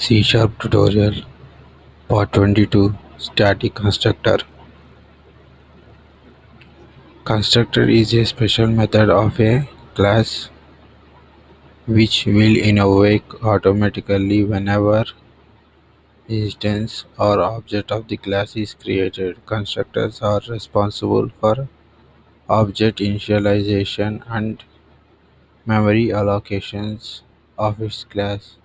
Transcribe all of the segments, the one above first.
C# tutorial Part 22 Static Constructor. Constructor is a special method of a class which will invoke automatically whenever instance or object of the class is created. Constructors are responsible for object initialization and memory allocations of its class.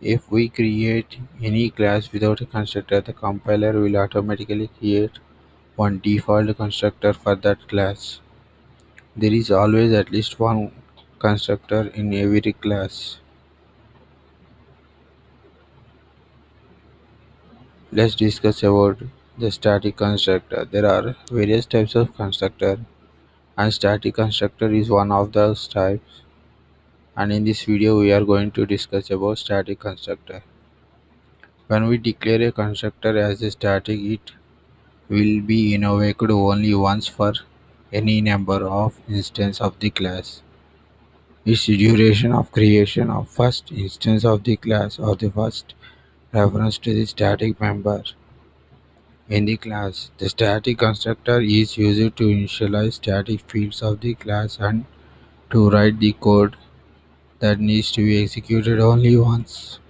If we create any class without a constructor, the compiler will automatically create one default constructor for that class. There is always at least one constructor in every class. Let's discuss about the static constructor. There are various types of constructor and static constructor is one of those types, and in this video we are going to discuss about static constructor. When we declare a constructor as a static, it will be invoked only once for any number of instances of the class. Its duration of creation of first instance of the class or the first reference to the static member in the class. The static constructor is used to initialize static fields of the class and to write the code that needs to be executed only once.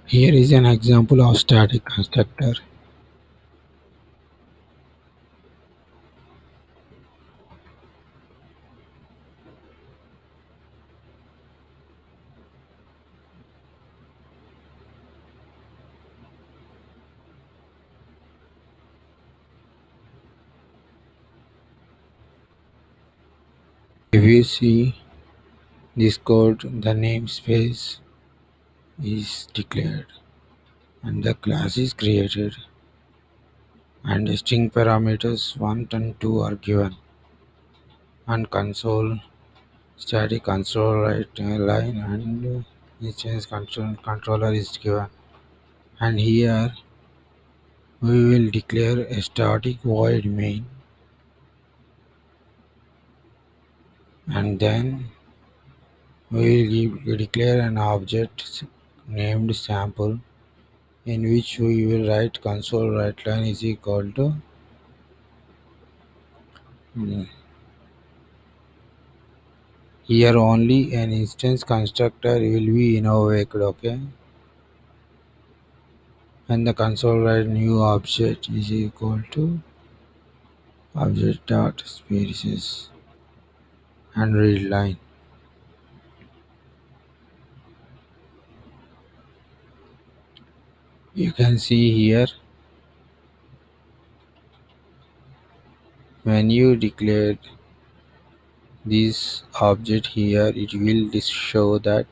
Here is an example of static constructor. If you see this code, the namespace is declared and the class is created and string parameters 1 and 2 are given, and console static console right line and instance controller is given, and here we will declare a static void main, and then we will declare an object named sample in which we will write console write line is equal to here only an instance constructor will be invoked, okay, and the console write new object is equal to object dot spaces and read line. You can see here when you declare this object here, it will show that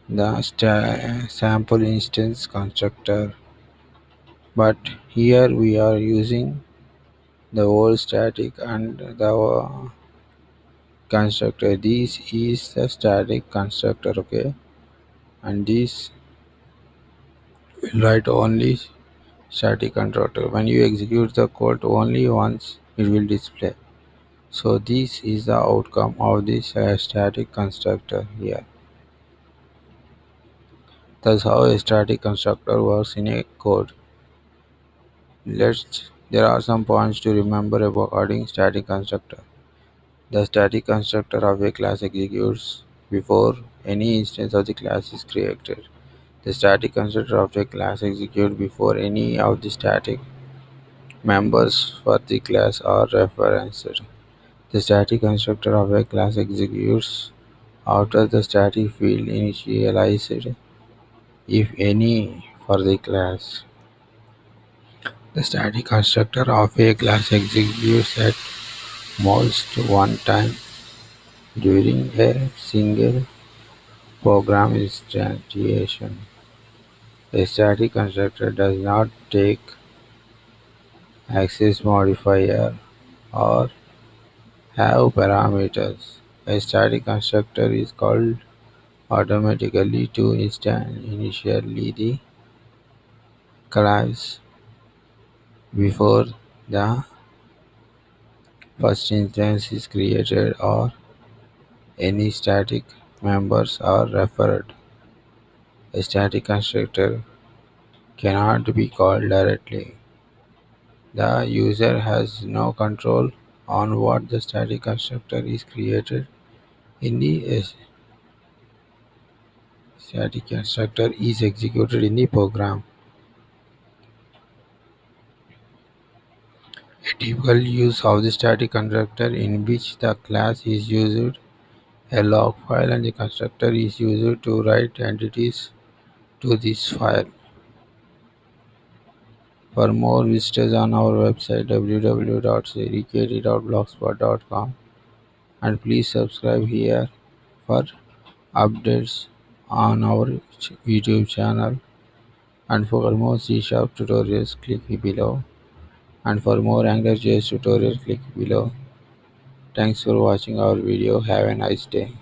the sample instance constructor, but here we are using the whole static and the constructor. This is the static constructor, okay, and this will write only static constructor. When you execute the code only once, it will display. So this is the outcome of this static constructor here. That's how a static constructor works in a code. There are some points to remember regarding static constructor. The static constructor of a class executes before any instance of the class is created. The static constructor of a class executes before any of the static members for the class are referenced. The static constructor of a class executes after the static field initialized, if any, for the class. The static constructor of a class executes at most one time during a single program instantiation. A static constructor does not take access modifier or have parameters. A static constructor is called automatically to initially the class before the first instance is created or any static members are referred. A static constructor cannot be called directly. The user has no control on what the static constructor is created in the static constructor is executed in the program. A typical use of the static constructor in which the class is used a log file and the constructor is used to write entities to this file. For more visitors on our website www.seriketi.blogspot.com and please subscribe here for updates on our YouTube channel, and for more C# tutorials click below, and for more AngularJS tutorials click below. Thanks for watching our video. Have a nice day.